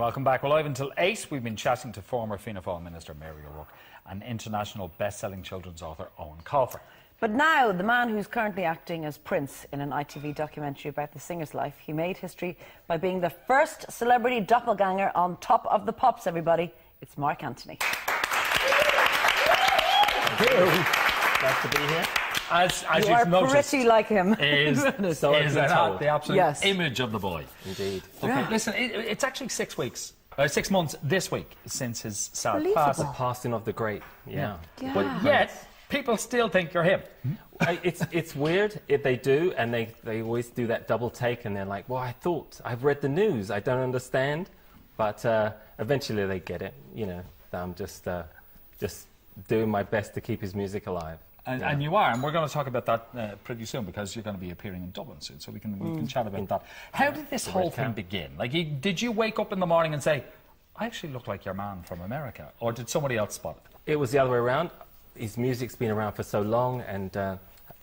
welcome back. We're live until 8. We've been chatting to former Fianna Fáil Minister Mary O'Rourke and international best-selling children's author Owen Colfer. But now, the man who's currently acting as Prince in an ITV documentary about the singer's life, he made history by being the first celebrity doppelganger on Top of the Pops, everybody. It's Mark Anthony. Glad to be here. As you are noticed, pretty like him. Is that the absolute image of the boy? Indeed. Okay, Yeah. listen, it's actually 6 weeks, 6 months this week since his sad Unbelievable. passing. Passing of the great. Yeah. Yeah. But Yet, people still think you're him. it's weird if they do, and they always do that double take, and they're like, well, I've read the news, I don't understand. But eventually they get it, you know, that I'm just doing my best to keep his music alive. And you are, and we're going to talk about that pretty soon, because you're going to be appearing in Dublin soon, so we can chat about that. How did this whole thing begin? Like, did you wake up in the morning and say, I actually look like your man from America, or did somebody else spot it? It was the other way around. His music's been around for so long, and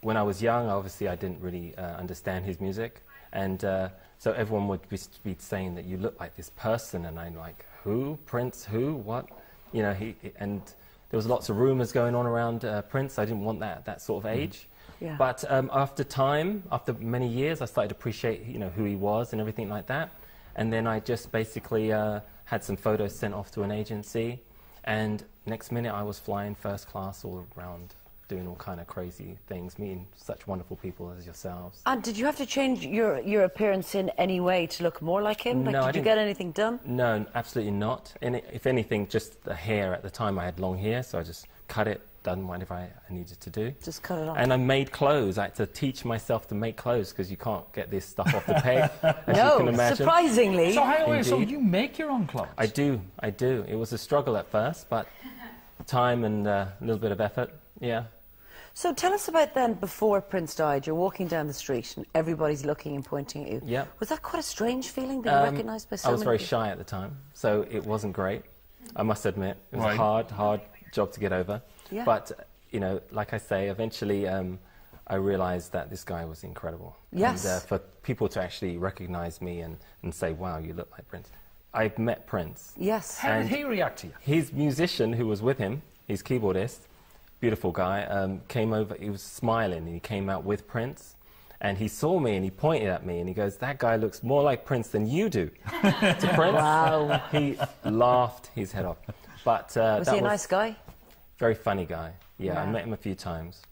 when I was young, obviously I didn't really understand his music, and so everyone would be saying that you look like this person, and I'm like, who? Prince? Who? What? You know, and there was lots of rumours going on around Prince. I didn't want that sort of age. Yeah. But after many years, I started to appreciate, you know, who he was and everything like that. And then I just basically had some photos sent off to an agency, and next minute I was flying first class all around, doing all kind of crazy things, meeting such wonderful people as yourselves. And did you have to change your appearance in any way to look more like him? Like, No, did you get anything done? No, absolutely not. And if anything, just the hair. At the time I had long hair, so I just cut it, done whatever I needed to do. Just cut it off. And I made clothes. I had to teach myself to make clothes, because you can't get this stuff off the peg, as you can imagine. Surprisingly. So you make your own clothes? I do. It was a struggle at first, but time and a little bit of effort, yeah. So tell us about then, before Prince died, you're walking down the street and everybody's looking and pointing at you. Yeah. Was that quite a strange feeling, being recognised by so many I was very people? shy at the time, so it wasn't great, I must admit. It was Right. a hard job to get over. Yeah. But, you know, like I say, eventually I realised that this guy was incredible. Yes. And for people to actually recognise me and say, wow, you look like Prince. I've met Prince. Yes. How did he react to you? His musician who was with him, his keyboardist, beautiful guy, came over, he was smiling, and he came out with Prince, and he saw me and he pointed at me and he goes, that guy looks more like Prince than you do. To Prince. Wow. He laughed his head off. But Was he a nice guy? Very funny guy. Yeah, Yeah. I met him a few times.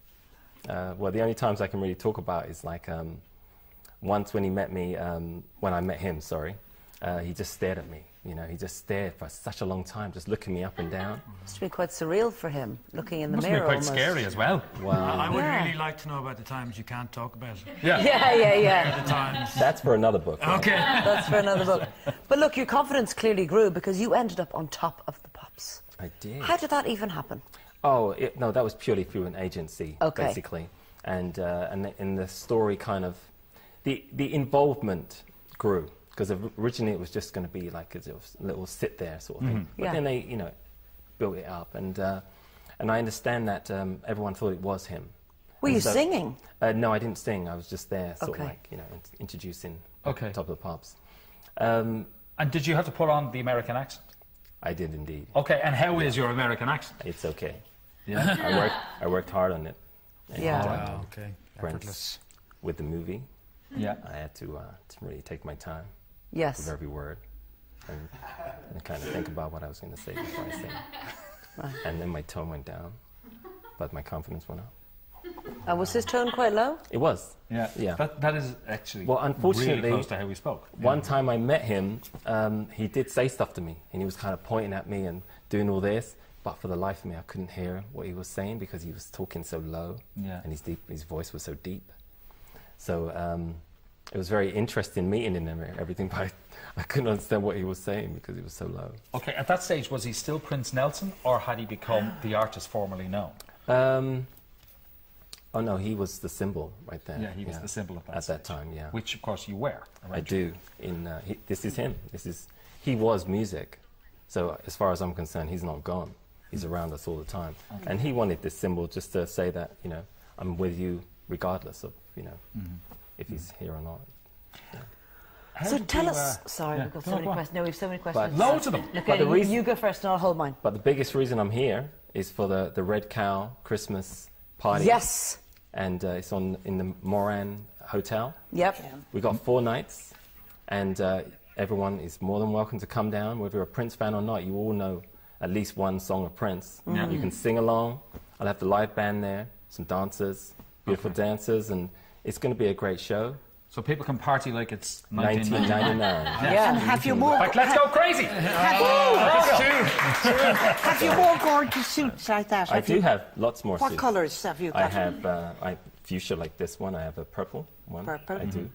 Well, the only times I can really talk about is like once when he met me, when I met him, sorry, he just stared at me. You know, he just stared for such a long time, just looking me up and down. Must have been quite surreal for him, looking in the Must mirror be quite almost. scary as well. Wow. I would Yeah. really like to know about the times you can't talk about. Yeah. The times. That's for another book. right? Okay. That's for another book. But look, your confidence clearly grew because you ended up on Top of the Pops. I did. How did that even happen? Oh, no, that was purely through an agency, Okay. basically. And in the story kind of... The involvement grew, because originally it was just going to be like a little sit there sort of thing. But Yeah. then they, you know, built it up. And I understand that everyone thought it was him. Were And you so- singing? No, I didn't sing. I was just there, sort Okay. of like, you know, introducing Okay. Top of the Pops. And did you have to put on the American accent? I did indeed. Okay, and how is your American accent? It's okay. Yeah. I worked hard on it. And, Yeah. Wow, okay. Prince, Effortless. with the movie, Yeah. I had to really take my time with Yes. every word and kind of think about what I was going to say before I sing. And then my tone went down, but my confidence went up. And was his tone quite low? It was. Yeah. Yeah. That is actually Well, unfortunately, really close to how we spoke. One time I met him, he did say stuff to me, and he was kind of pointing at me and doing all this, but for the life of me, I couldn't hear what he was saying because he was talking so low, Yeah. and his voice was so deep. So it was very interesting meeting him and everything, but I couldn't understand what he was saying because he was so low. Okay, at that stage, was he still Prince Nelson, or had he become the artist formerly known? Oh no, he was the symbol right there. Yeah, he was the symbol of that at that stage. time. Yeah, Which, of course, you wear. I do. This is him. He was music. So as far as I'm concerned, he's not gone. He's around us all the time. Okay. And he wanted this symbol just to say that, you know, I'm with you regardless of, you know, if he's here or not. Yeah. How So did tell you, us. Sorry, yeah. we've got so No, many go on. questions. No, we have so many questions. Loads of them. Look, But the reason- you go first, and I'll hold mine. But the biggest reason I'm here is for the Red Cow Christmas party. Yes. And it's in the Moran Hotel. Yep. We got 4 nights, and everyone is more than welcome to come down, whether you're a Prince fan or not. You all know at least one song of Prince. Yeah. You can sing along. I'll have the live band there, some dancers, beautiful dancers, and it's going to be a great show. So people can party like it's 1999. 1999. Yeah. And have you more? Like, let's go crazy! Have you more gorgeous suits like that? I do have lots more What suits. colours have you got? I have fuchsia like this one. I have a purple one. Purple? I do.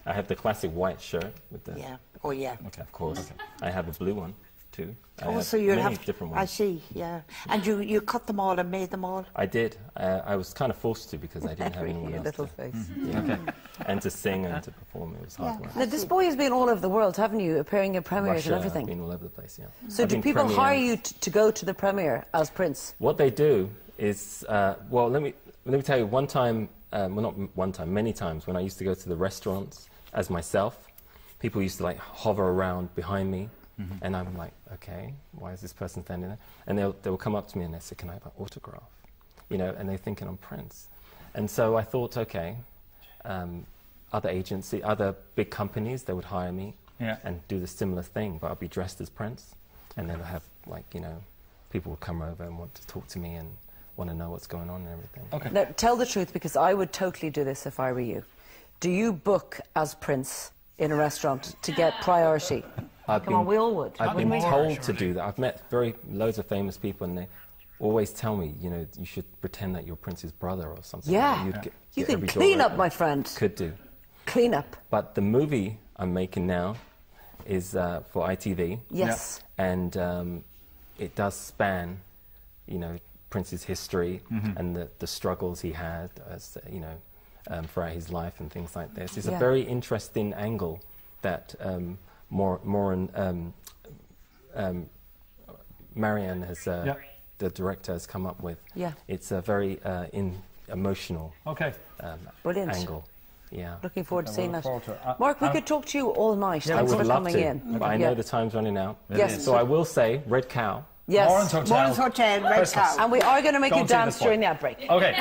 I have the classic white shirt with the. Yeah. Oh, yeah. Okay, of course. I have a blue one too. I Oh, have so you'll many have different I ones. see. Yeah. And you cut them all and made them all. I did. I was kind of forced to because I didn't have anyone Your else little to, face. Okay. and to sing and to perform. It was hard Yeah. work. Now, this boy has been all over the world, haven't you? Appearing in premieres Russia, and everything. I've been all over the place. Yeah. So I've do been people premieres. hire you to go to the premiere as Prince? What they do is, well, let me tell you. One time, well, not one time, many times when I used to go to the restaurants as myself, people used to like hover around behind me, and I'm like, okay, why is this person standing there? And they will come up to me and they say, can I have an autograph? You know, and they're thinking I'm Prince. And so I thought, okay, other big companies, they would hire me Yeah. and do the similar thing, but I'll be dressed as Prince, and then I'll have like, you know, people will come over and want to talk to me and want to know what's going on and everything. Okay. Now, tell the truth, because I would totally do this if I were you. Do you book as Prince in a restaurant to get priority? Come on, we all would. I've been wouldn't we? told to do that. I've met loads of famous people, and they always tell me, you know, you should pretend that you're Prince's brother or something. Yeah. You'd You get can every door clean up, open. my friend. Could do. Clean up. But the movie I'm making now is for ITV, Yes. and it does span, you know, Prince's history and the struggles he had, as you know, throughout his life and things like this. It's Yeah. a very interesting angle that Marianne has, the director, has come up with. Yeah. It's a very emotional Okay. Brilliant. angle. Yeah. Looking forward to we'll seeing look that. forward to it. Mark, we could talk to you all night. I Thanks would for love coming to, in. but I Yeah. know the time's running out. Yes. So I will say, Red Cow. Yes. Lawrence Hotel. Lawrence Hotel, Red Christmas. Cow. And we are going to make Go you and see dance this boy. during the outbreak. Okay,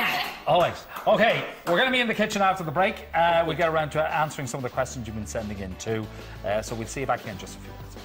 all right. Okay, we're going to be in the kitchen after the break. We'll get around to answering some of the questions you've been sending in too. So we'll see you back here in just a few minutes.